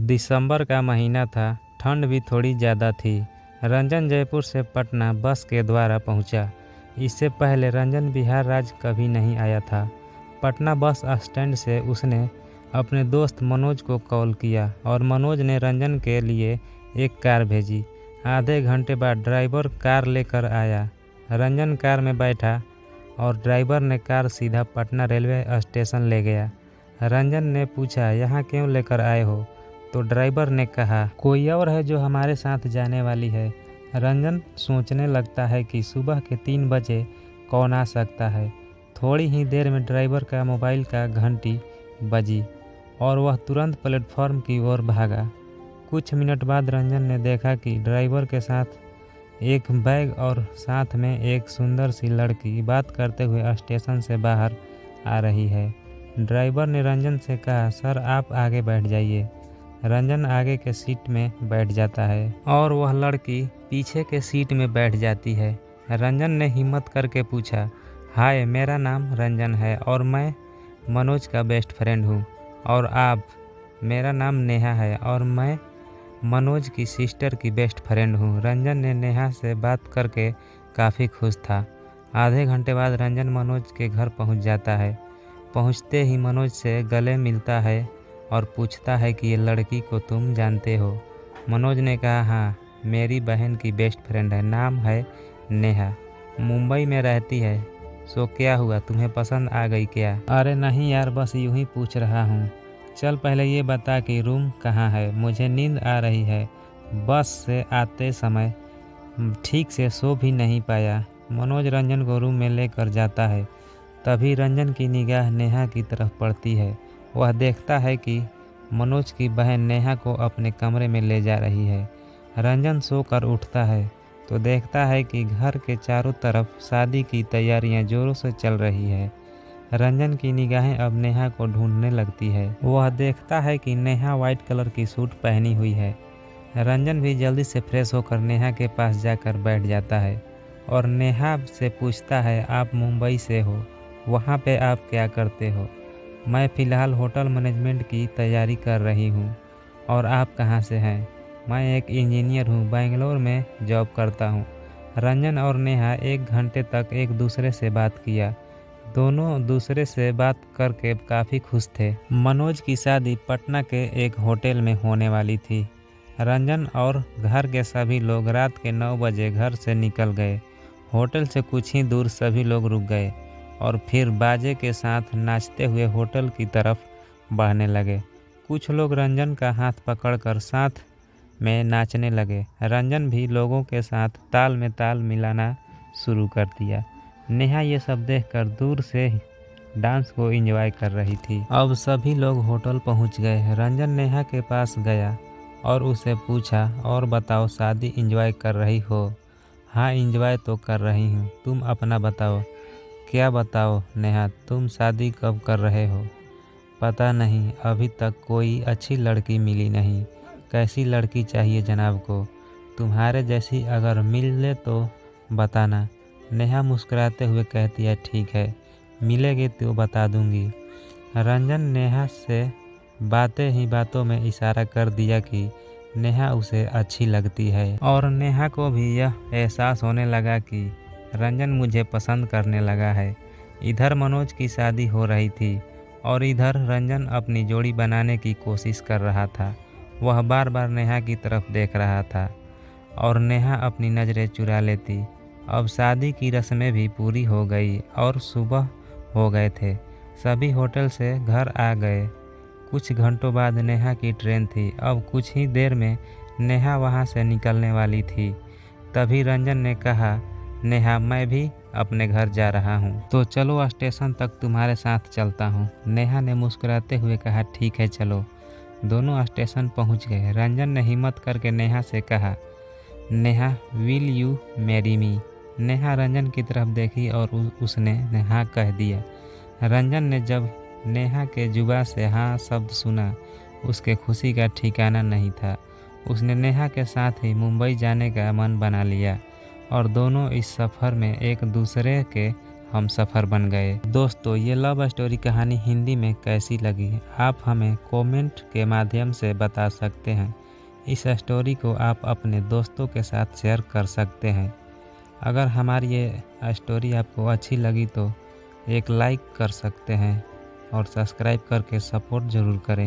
दिसंबर का महीना था, ठंड भी थोड़ी ज़्यादा थी। रंजन जयपुर से पटना बस के द्वारा पहुंचा। इससे पहले रंजन बिहार राज्य कभी नहीं आया था। पटना बस स्टैंड से उसने अपने दोस्त मनोज को कॉल किया और मनोज ने रंजन के लिए एक कार भेजी। आधे घंटे बाद ड्राइवर कार लेकर आया। रंजन कार में बैठा और ड्राइवर ने कार सीधा पटना रेलवे स्टेशन ले गया। रंजन ने पूछा, यहाँ क्यों लेकर आए हो? तो ड्राइवर ने कहा, कोई और है जो हमारे साथ जाने वाली है। रंजन सोचने लगता है कि सुबह के 3 बजे कौन आ सकता है। थोड़ी ही देर में ड्राइवर का मोबाइल का घंटी बजी और वह तुरंत प्लेटफॉर्म की ओर भागा। कुछ मिनट बाद रंजन ने देखा कि ड्राइवर के साथ एक बैग और साथ में एक सुंदर सी लड़की बात करते हुए स्टेशन से बाहर आ रही है। ड्राइवर ने रंजन से कहा, सर आप आगे बैठ जाइए। रंजन आगे के सीट में बैठ जाता है और वह लड़की पीछे के सीट में बैठ जाती है। रंजन ने हिम्मत करके पूछा, हाय मेरा नाम रंजन है और मैं मनोज का बेस्ट फ्रेंड हूँ। और आप? मेरा नाम नेहा है और मैं मनोज की सिस्टर की बेस्ट फ्रेंड हूँ। रंजन ने नेहा से बात करके काफ़ी खुश था। आधे घंटे बाद रंजन मनोज के घर पहुँच जाता है। पहुँचते ही मनोज से गले मिलता है और पूछता है कि ये लड़की को तुम जानते हो? मनोज ने कहा, हाँ मेरी बहन की बेस्ट फ्रेंड है, नाम है नेहा, मुंबई में रहती है। सो क्या हुआ, तुम्हें पसंद आ गई क्या? अरे नहीं यार, बस यूं ही पूछ रहा हूँ। चल पहले ये बता कि रूम कहाँ है, मुझे नींद आ रही है। बस से आते समय ठीक से सो भी नहीं पाया। मनोज रंजन को रूम में लेकर जाता है। तभी रंजन की निगाह नेहा की तरफ पड़ती है। वह देखता है कि मनोज की बहन नेहा को अपने कमरे में ले जा रही है। रंजन सोकर उठता है तो देखता है कि घर के चारों तरफ शादी की तैयारियां जोरों से चल रही है। रंजन की निगाहें अब नेहा को ढूंढने लगती है। वह देखता है कि नेहा व्हाइट कलर की सूट पहनी हुई है। रंजन भी जल्दी से फ्रेश होकर नेहा के पास जाकर बैठ जाता है और नेहा से पूछता है, आप मुंबई से हो, वहाँ पे आप क्या करते हो? मैं फ़िलहाल होटल मैनेजमेंट की तैयारी कर रही हूँ। और आप कहाँ से हैं? मैं एक इंजीनियर हूँ, बेंगलोर में जॉब करता हूँ। रंजन और नेहा 1 घंटे तक एक दूसरे से बात किया। दोनों दूसरे से बात करके काफ़ी खुश थे। मनोज की शादी पटना के एक होटल में होने वाली थी। रंजन और घर के सभी लोग रात के 9 बजे घर से निकल गए। होटल से कुछ ही दूर सभी लोग रुक गए और फिर बाजे के साथ नाचते हुए होटल की तरफ बढ़ने लगे। कुछ लोग रंजन का हाथ पकड़कर साथ में नाचने लगे। रंजन भी लोगों के साथ ताल में ताल मिलाना शुरू कर दिया। नेहा ये सब देखकर दूर से डांस को एंजॉय कर रही थी। अब सभी लोग होटल पहुंच गए। रंजन नेहा के पास गया और उसे पूछा, और बताओ शादी एंजॉय कर रही हो? हाँ एंजॉय तो कर रही हूँ, तुम अपना बताओ। क्या बताओ नेहा, तुम शादी कब कर रहे हो? पता नहीं, अभी तक कोई अच्छी लड़की मिली नहीं। कैसी लड़की चाहिए जनाब को? तुम्हारे जैसी अगर मिले तो बताना। नेहा मुस्कुराते हुए कहती है, ठीक है मिलेगी तो बता दूंगी। रंजन नेहा से बातें ही बातों में इशारा कर दिया कि नेहा उसे अच्छी लगती है और नेहा को भी यह एहसास होने लगा कि रंजन मुझे पसंद करने लगा है। इधर मनोज की शादी हो रही थी और इधर रंजन अपनी जोड़ी बनाने की कोशिश कर रहा था। वह बार बार नेहा की तरफ देख रहा था और नेहा अपनी नज़रें चुरा लेती। अब शादी की रस्में भी पूरी हो गई और सुबह हो गए थे। सभी होटल से घर आ गए। कुछ घंटों बाद नेहा की ट्रेन थी। अब कुछ ही देर में नेहा वहां से निकलने वाली थी। तभी रंजन ने कहा, नेहा मैं भी अपने घर जा रहा हूँ, तो चलो स्टेशन तक तुम्हारे साथ चलता हूँ। नेहा ने मुस्कुराते हुए कहा, ठीक है चलो। दोनों स्टेशन पहुँच गए। रंजन ने हिम्मत करके नेहा से कहा, Neha will you marry me? Neha Ranjan की तरफ देखी और उसने हाँ कह दिया। रंजन ने जब नेहा के जुबान से हाँ शब्द सुना, उसके खुशी का ठिकाना नहीं था। उसने नेहा के साथ ही मुंबई जाने का मन बना लिया और दोनों इस सफ़र में एक दूसरे के हम सफ़र बन गए। दोस्तों, ये लव स्टोरी कहानी हिंदी में कैसी लगी आप हमें कमेंट के माध्यम से बता सकते हैं। इस स्टोरी को आप अपने दोस्तों के साथ शेयर कर सकते हैं। अगर हमारी ये स्टोरी आपको अच्छी लगी तो एक लाइक कर सकते हैं और सब्सक्राइब करके सपोर्ट ज़रूर करें।